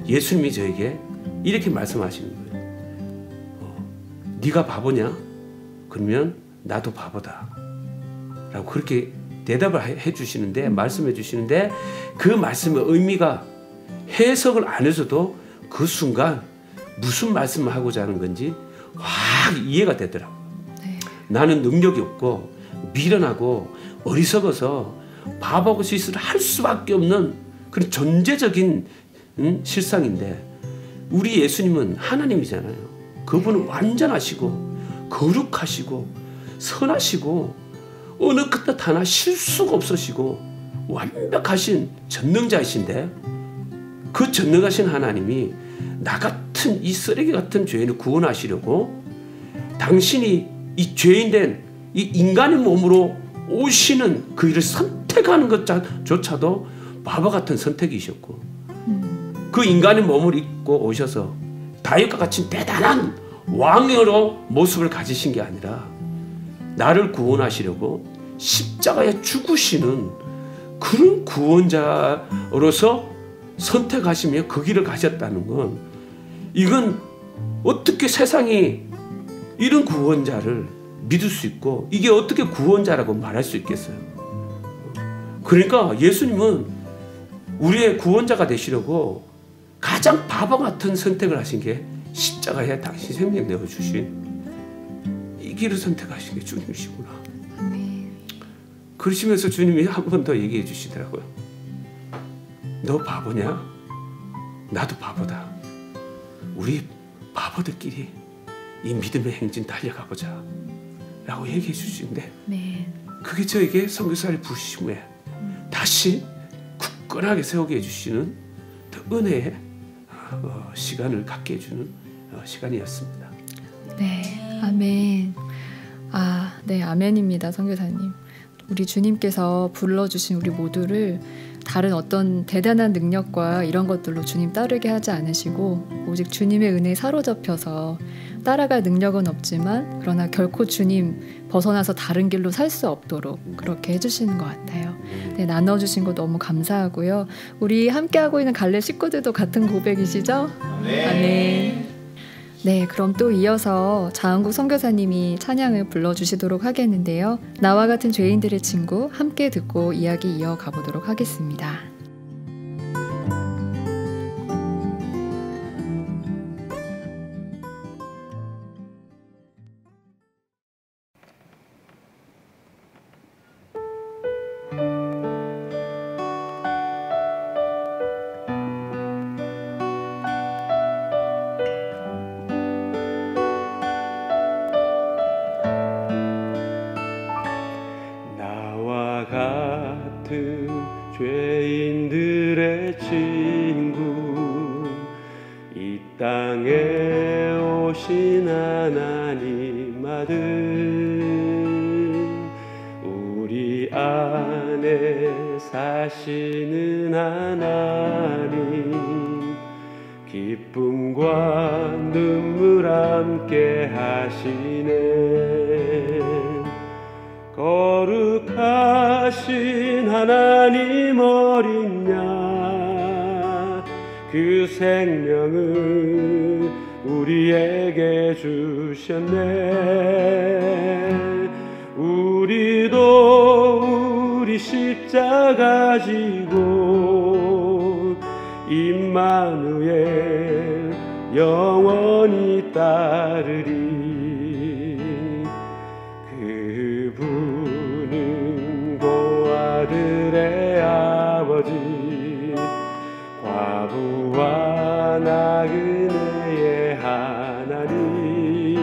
예수님이 저에게 이렇게 말씀하시는 거예요. 네가 바보냐? 그러면 나도 바보다 라고 그렇게 대답을 해주시는데, 말씀해 주시는데, 그 말씀의 의미가 해석을 안 해서도 그 순간 무슨 말씀을 하고자 하는 건지 확 이해가 되더라고요. 네. 나는 능력이 없고 미련하고 어리석어서 바보하고 짓을 할 수밖에 없는 그런 존재적인 실상인데, 우리 예수님은 하나님이잖아요. 그분은 완전하시고 거룩하시고 선하시고 어느 것 하나 실수가 없으시고 완벽하신 전능자이신데, 그 전능하신 하나님이 나 같은 이 쓰레기 같은 죄인을 구원하시려고 당신이 이 죄인된 이 인간의 몸으로 오시는 그 일을 선택하는 것조차도 바보 같은 선택이셨고, 그 인간의 몸을 입고 오셔서 다윗과 같이 대단한 왕으로 모습을 가지신 게 아니라 나를 구원하시려고 십자가에 죽으시는 그런 구원자로서 선택하시며 그 길을 가셨다는 건, 이건 어떻게 세상이 이런 구원자를 믿을 수 있고 이게 어떻게 구원자라고 말할 수 있겠어요? 그러니까 예수님은 우리의 구원자가 되시려고 가장 바보 같은 선택을 하신 게 십자가에 당신 생명 내어주신 이 길을 선택하신 게 주님이시구나. 그러시면서 주님이 한 번 더 얘기해 주시더라고요. 너 바보냐? 나도 바보다. 우리 바보들끼리 이 믿음의 행진 달려가보자 라고 얘기해 주시는데, 네. 그게 저에게 선교사를 부르신 후에 다시 굳건하게 세우게 해주시는 더 은혜의 시간을 갖게 해주는 시간이었습니다. 네, 아멘. 네, 아멘입니다, 선교사님. 우리 주님께서 불러주신 우리 모두를 다른 어떤 대단한 능력과 이런 것들로 주님 따르게 하지 않으시고, 오직 주님의 은혜에 사로잡혀서 따라갈 능력은 없지만 그러나 결코 주님 벗어나서 다른 길로 살 수 없도록 그렇게 해주시는 것 같아요. 네, 나눠주신 거 너무 감사하고요. 우리 함께하고 있는 갈래 식구들도 같은 고백이시죠? 네. 아멘. 네, 그럼 또 이어서 자은국 선교사님이 찬양을 불러주시도록 하겠는데요. 나와 같은 죄인들의 친구 함께 듣고 이야기 이어가 보도록 하겠습니다. 죄인들의 친구, 이 땅에 오신 하나님 아들, 우리 안에 사시는 하나님, 기쁨과 눈물 함께 하시네. 거룩하신 하나님 어린 양, 그 생명을 우리에게 주셨네. 우리도 우리 십자가 지고 임마누엘 영원히 따르리. 그분은 고아들의 아버지, 과부와 나그네의 하나님,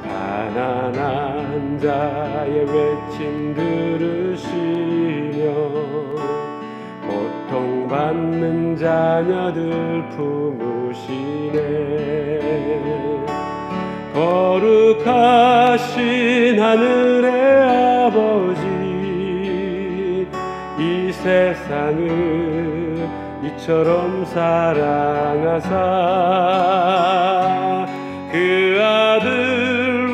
가난한 자의 외침 들으시며 고통받는 자녀들 품으시네. 거룩하신 하늘의 아버지, 이 세상을 이처럼 사랑하사 그 아들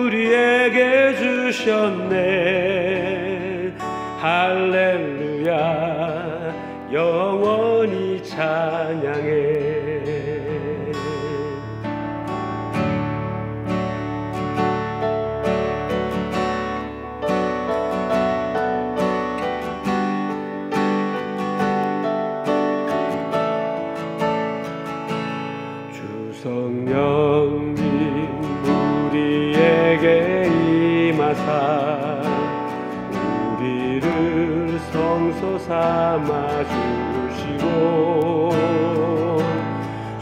우리에게 주셨네. 할렐루야 영원히 찬양해. 성령님 우리에게 임하사 우리를 성소 삼아 주시고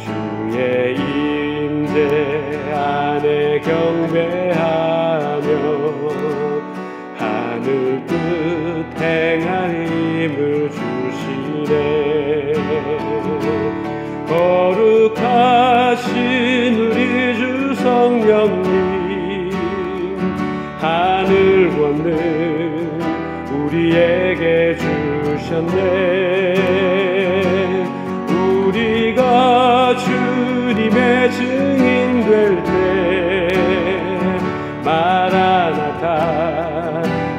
주의 임재 안에 경배하며 하늘 뜻 행할 힘을 주시네. 거룩하신 우리 주 성령님 하늘 권능 우리에게 주셨네. 우리가 주님의 증인 될 때 마라나타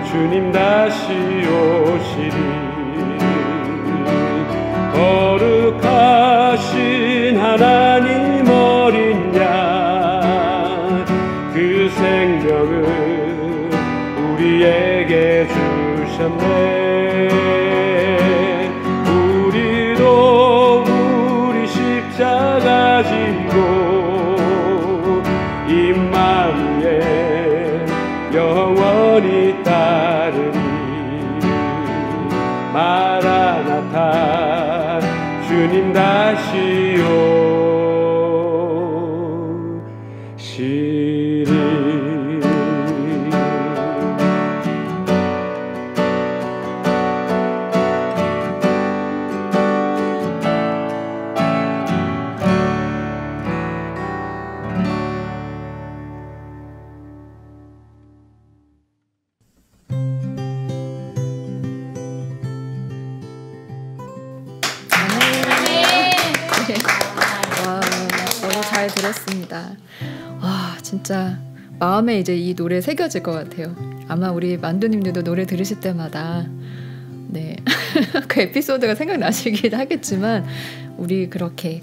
주님 다시 오시리. 거룩하신 하나님 어린 양 그 생명을 우리에게 주셨네. 우리도 우리 십자가 지고 임마누엘 영원히 따르리. 마라나타 주님 다시 오시리. 와, 너무 잘 들었습니다. 와, 진짜 마음에 이제 이 노래 새겨질 것 같아요. 아마 우리 만두님들도 노래 들으실 때마다 네 그 에피소드가 생각나시긴 하겠지만 우리 그렇게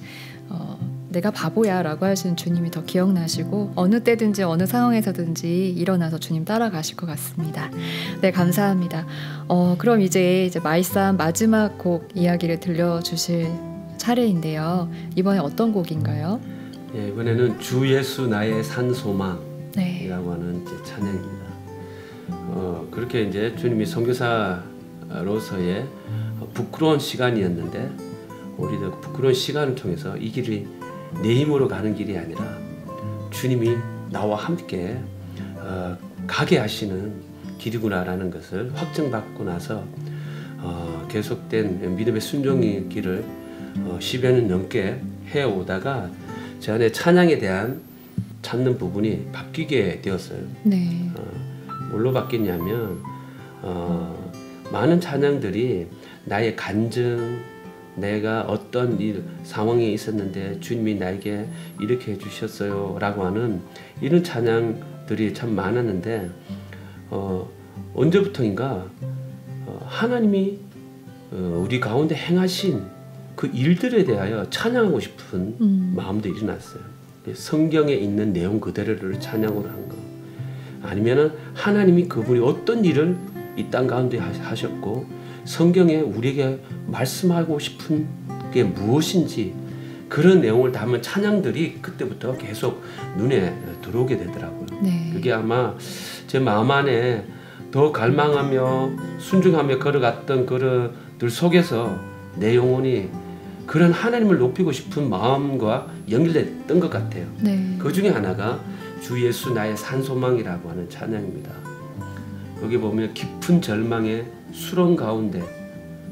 내가 바보야 라고 하시는 주님이 더 기억나시고 어느 때든지 어느 상황에서든지 일어나서 주님 따라가실 것 같습니다. 네, 감사합니다. 그럼 이제 마이쌈 마지막 곡 이야기를 들려주실 차례인데요. 이번에 어떤 곡인가요? 예, 이번에는 주 예수 나의 산 소망이라고 네. 하는 이제 찬양입니다. 그렇게 이제 주님이 선교사로서의 부끄러운 시간이었는데 우리도 부끄러운 시간을 통해서 이 길이 내 힘으로 가는 길이 아니라 주님이 나와 함께 가게 하시는 길이구나라는 것을 확증받고 나서 계속된 믿음의 순종의 길을 10여 년 넘게 해오다가 제 안에 찬양에 대한 찾는 부분이 바뀌게 되었어요. 네. 뭘로 바뀌냐면 많은 찬양들이 나의 간증, 내가 어떤 상황에 있었는데 주님이 나에게 이렇게 해주셨어요 라고 하는 이런 찬양들이 참 많았는데 언제부터인가 하나님이 우리 가운데 행하신 그 일들에 대하여 찬양하고 싶은 마음도 일어났어요. 성경에 있는 내용 그대로를 찬양으로 한 거, 아니면은 하나님이 그분이 어떤 일을 이 땅 가운데 하셨고 성경에 우리에게 말씀하고 싶은 게 무엇인지 그런 내용을 담은 찬양들이 그때부터 계속 눈에 들어오게 되더라고요. 네. 그게 아마 제 마음 안에 더 갈망하며 순종하며 걸어갔던 그들 속에서 내 영혼이 그런 하나님을 높이고 싶은 마음과 연결됐던 것 같아요. 네. 그 중에 하나가 주 예수 나의 산소망이라고 하는 찬양입니다. 여기 보면 깊은 절망의 수렁 가운데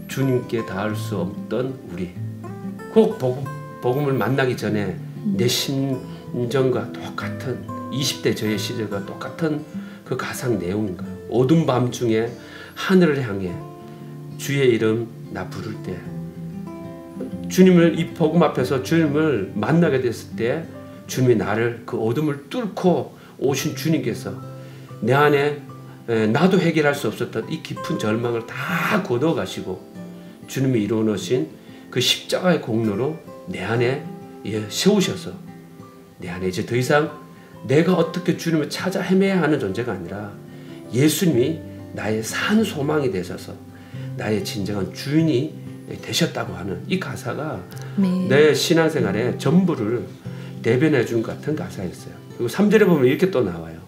주님께 닿을 수 없던 우리, 꼭 복음을 만나기 전에 내 심정과 똑같은 20대 저의 시절과 똑같은 그 가상 내용인 거예요. 어두운 밤중에 하늘을 향해 주의 이름 나 부를 때 주님을 이 복음 앞에서 주님을 만나게 됐을 때 주님이 나를 그 어둠을 뚫고 오신 주님께서 내 안에 나도 해결할 수 없었던 이 깊은 절망을 다 걷어가시고 주님이 이루어 놓으신 그 십자가의 공로로 내 안에 세우셔서 내 안에 이제 더 이상 내가 어떻게 주님을 찾아 헤매야 하는 존재가 아니라 예수님이 나의 산 소망이 되셔서 나의 진정한 주인이 되셨다고 하는 이 가사가 내 신앙생활의 전부를 대변해 준 같은 가사였어요. 그리고 3절에 보면 이렇게 또 나와요.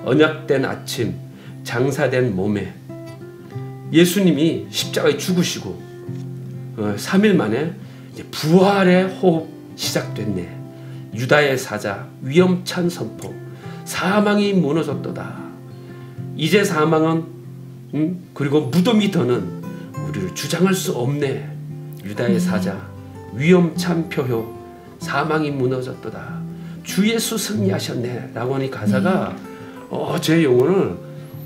언약된 아침, 장사된 몸에 예수님이 십자가에 죽으시고 3일 만에 이제 부활의 호흡 시작됐네. 유다의 사자, 위험찬 선포, 사망이 무너졌도다. 이제 사망은 그리고 무덤이 더는 우리를 주장할 수 없네. 유다의 사자, 위험찬 표효, 사망이 무너졌도다. 주 예수 승리하셨네 라고 하는 이 가사가 제 영혼을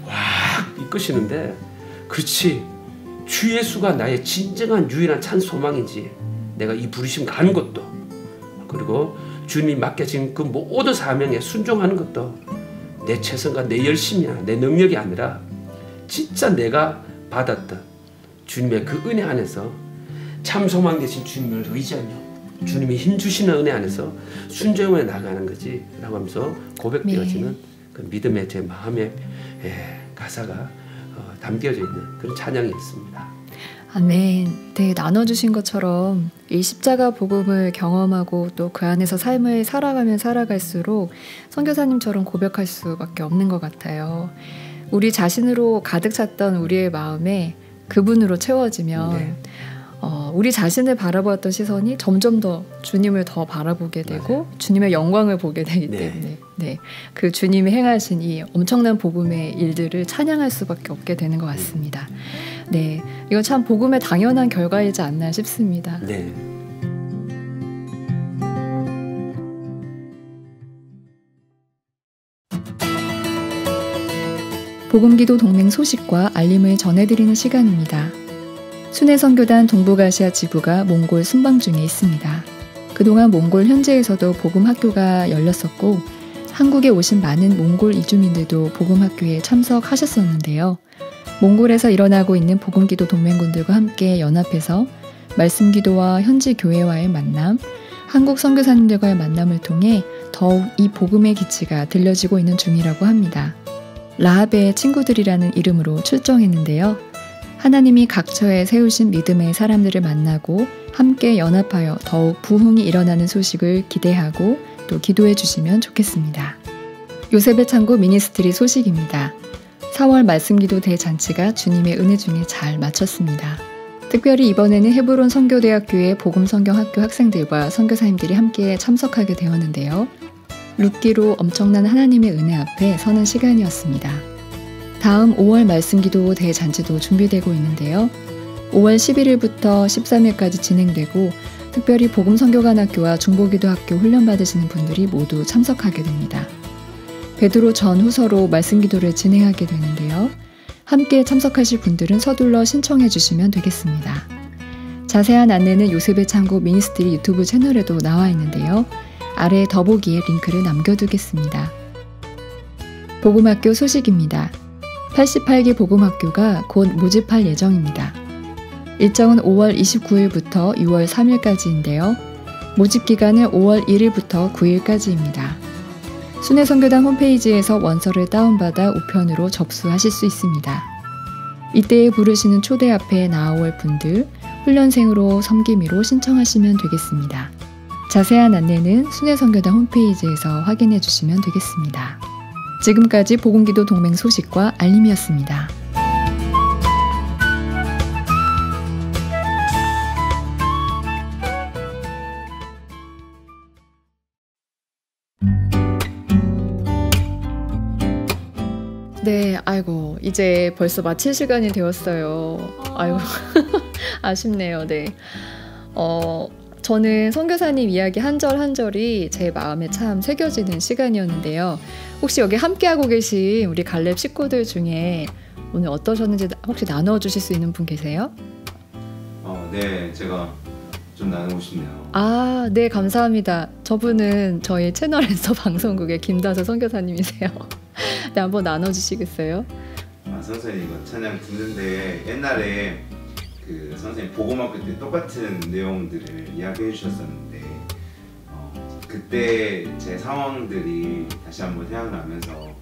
확 이끄시는데, 그렇지, 주 예수가 나의 진정한 유일한 참 소망이지. 내가 이 부르심 가는 것도, 그리고 주님이 맡겨진 그 모든 사명에 순종하는 것도 내 최선과 내 열심이야, 내 능력이 아니라 진짜 내가 받았던 주님의 그 은혜 안에서 참 소망 되신 주님을 의지하며 주님이 힘주시는 은혜 안에서 순종해 나가는 거지 라고 하면서 고백되어지는 그 믿음의 제 마음의 가사가 담겨져 있는 그런 찬양이었습니다. 아멘. 네, 나눠주신 것처럼 이 십자가 복음을 경험하고 또 그 안에서 삶을 살아가면 살아갈수록 선교사님처럼 고백할 수밖에 없는 것 같아요. 우리 자신으로 가득 찼던 우리의 마음에 그분으로 채워지면 우리 자신을 바라보았던 시선이 점점 더 주님을 더 바라보게 되고 맞아요. 주님의 영광을 보게 되기 때문에 그 주님이 행하신 이 엄청난 복음의 일들을 찬양할 수밖에 없게 되는 것 같습니다. 네, 이건 참 복음의 당연한 결과이지 않나 싶습니다. 네. 복음기도 동맹 소식과 알림을 전해드리는 시간입니다. 순회선교단 동북아시아 지부가 몽골 순방 중에 있습니다. 그동안 몽골 현지에서도 복음학교가 열렸었고 한국에 오신 많은 몽골 이주민들도 복음학교에 참석하셨었는데요. 몽골에서 일어나고 있는 복음기도 동맹군들과 함께 연합해서 말씀기도와 현지 교회와의 만남, 한국 선교사님들과의 만남을 통해 더욱 이 복음의 기치가 들려지고 있는 중이라고 합니다. 라합의 친구들이라는 이름으로 출정했는데요. 하나님이 각처에 세우신 믿음의 사람들을 만나고 함께 연합하여 더욱 부흥이 일어나는 소식을 기대하고 또 기도해 주시면 좋겠습니다. 요셉의 창고 미니스트리 소식입니다. 4월 말씀기도 대잔치가 주님의 은혜 중에 잘 마쳤습니다. 특별히 이번에는 헤브론 선교대학교의 복음성경학교 학생들과 선교사님들이 함께 참석하게 되었는데요. 룻기로 엄청난 하나님의 은혜 앞에 서는 시간이었습니다. 다음 5월 말씀기도 대잔치도 준비되고 있는데요. 5월 11일부터 13일까지 진행되고 특별히 복음선교관학교와 중보기도학교 훈련받으시는 분들이 모두 참석하게 됩니다. 베드로 전후서로 말씀기도를 진행하게 되는데요. 함께 참석하실 분들은 서둘러 신청해 주시면 되겠습니다. 자세한 안내는 요셉의 창고 미니스트리 유튜브 채널에도 나와 있는데요. 아래 더보기에 링크를 남겨두겠습니다. 복음학교 소식입니다. 88기 복음학교가 곧 모집할 예정입니다. 일정은 5월 29일부터 6월 3일까지인데요. 모집 기간은 5월 1일부터 9일까지입니다. 순회선교단 홈페이지에서 원서를 다운받아 우편으로 접수하실 수 있습니다. 이때에 부르시는 초대 앞에 나올 분들, 훈련생으로 섬김이로 신청하시면 되겠습니다. 자세한 안내는 순회선교단 홈페이지에서 확인해 주시면 되겠습니다. 지금까지 복음기도 동맹 소식과 알림이었습니다. 네, 아이고 이제 벌써 마칠 시간이 되었어요. 아이고 아쉽네요. 네. 저는 선교사님 이야기 한 절 한 절이 제 마음에 참 새겨지는 시간이었는데요. 혹시 여기 함께하고 계신 우리 갈렙 식구들 중에 오늘 어떠셨는지 혹시 나눠주실 수 있는 분 계세요? 네, 제가 좀 나누고 싶네요. 아, 네, 감사합니다. 저분은 저희 채널에서 방송국의 김다서 선교사님이세요. 네, 한번 나눠주시겠어요? 아, 선생님 이거 찬양 듣는데 옛날에 그 선생님 복음학교 때 똑같은 내용들을 이야기해 주셨었는데 그때 제 상황들이 다시 한번 생각나면서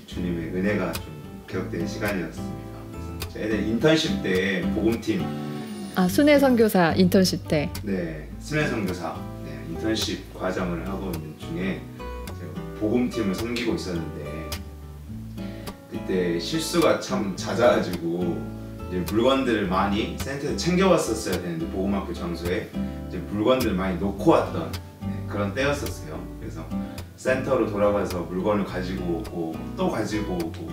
주님의 은혜가 좀 기억되는 시간이었습니다. 그래서 예전에 인턴십 때 복음팀 순회 선교사 인턴십 때. 네, 순회 선교사 인턴십 과정을 하고 있는 중에 제가 복음팀을 섬기고 있었는데 그때 실수가 참 잦아가지고 이제 물건들을 많이 센터에 챙겨왔었어야 되는데 복음학교 장소에 이제 물건들을 많이 놓고 왔던 그런 때였었어요. 그래서 센터로 돌아가서 물건을 가지고 오고 또 가지고 오고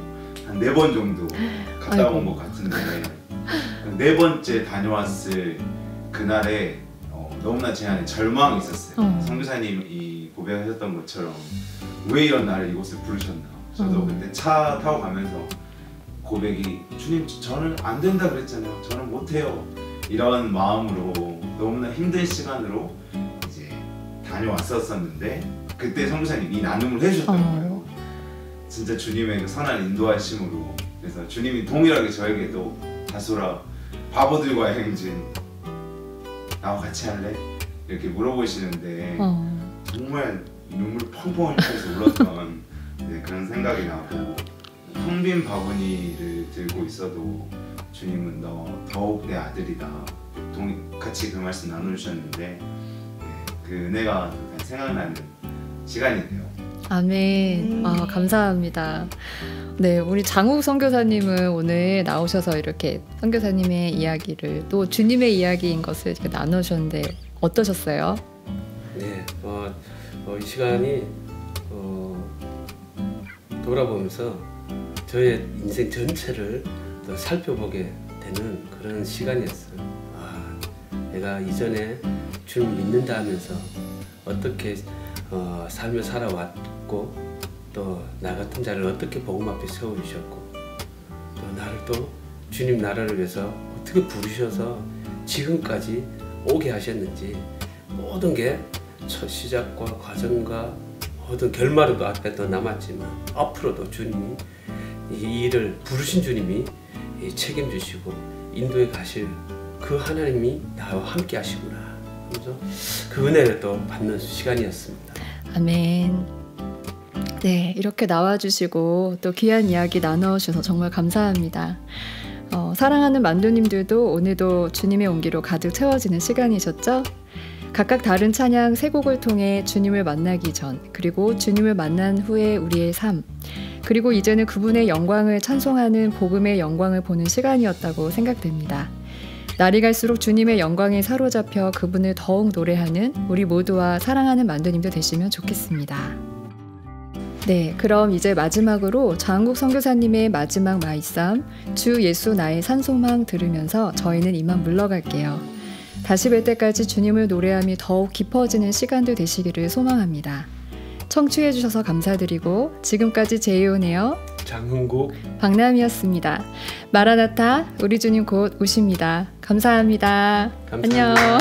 한 4번 정도 갔다 온 것 같은데 4번째 다녀왔을 그날에 너무나 제 안에 절망이 있었어요. 선교사님이 고백하셨던 것처럼 왜 이런 나를 이곳에 부르셨나. 저도 그때 차 타고 가면서 고백이 주님 저는 안 된다 그랬잖아요. 저는 못해요. 이런 마음으로 너무나 힘든 시간으로 이제 다녀왔었는데 그때 선교사님이 이 나눔을 해주셨더라고요. 진짜 주님의 그 선한 인도하심으로. 그래서 주님이 동일하게 저에게도 다소라 바보들과의 행진 나와 같이 할래? 이렇게 물어보시는데 정말 눈물 펑펑 흘리면서 울었던 그런 생각이 나고 텅 빈 바구니를 들고 있어도 주님은 너 더욱 내 아들이다. 같이 그 말씀 나누셨는데 그 은혜가 생각나는 시간이네요. 아멘. 감사합니다. 네, 우리 장욱 선교사님은 오늘 나오셔서 이렇게 선교사님의 이야기를 또 주님의 이야기인 것을 이렇게 나누셨는데 어떠셨어요? 네, 이 시간이 돌아보면서 저의 인생 전체를 더 살펴보게 되는 그런 시간이었어요. 내가 이전에 주님 믿는다 하면서 어떻게 삶을 살아왔고 또 나 같은 자를 어떻게 복음 앞에 세워주셨고 또 나를 또 주님 나라를 위해서 어떻게 부르셔서 지금까지 오게 하셨는지 모든 게 첫 시작과 과정과 모든 결말도 앞에 더 남았지만 앞으로도 주님이 이 일을 부르신 주님이 책임지시고 인도에 가실 그 하나님이 나와 함께 하시구나 그래서 그 은혜를 또 받는 시간이었습니다. 아멘. 네, 이렇게 나와주시고 또 귀한 이야기 나눠주셔서 정말 감사합니다. 사랑하는 만두님들도 오늘도 주님의 온기로 가득 채워지는 시간이셨죠? 각각 다른 찬양 3곡을 통해 주님을 만나기 전 그리고 주님을 만난 후에 우리의 삶 그리고 이제는 그분의 영광을 찬송하는 복음의 영광을 보는 시간이었다고 생각됩니다. 날이 갈수록 주님의 영광에 사로잡혀 그분을 더욱 노래하는 우리 모두와 사랑하는 만두님도 되시면 좋겠습니다. 네, 그럼 이제 마지막으로 장국 선교사님의 마지막 말씀 주 예수 나의 산소망 들으면서 저희는 이만 물러갈게요. 다시 뵐 때까지 주님을 노래함이 더욱 깊어지는 시간도 되시기를 소망합니다. 청취해 주셔서 감사드리고 지금까지 제이온에어 장흥국 박남이었습니다. 마라나타 우리 주님 곧 오십니다. 감사합니다. 감사합니다. 안녕.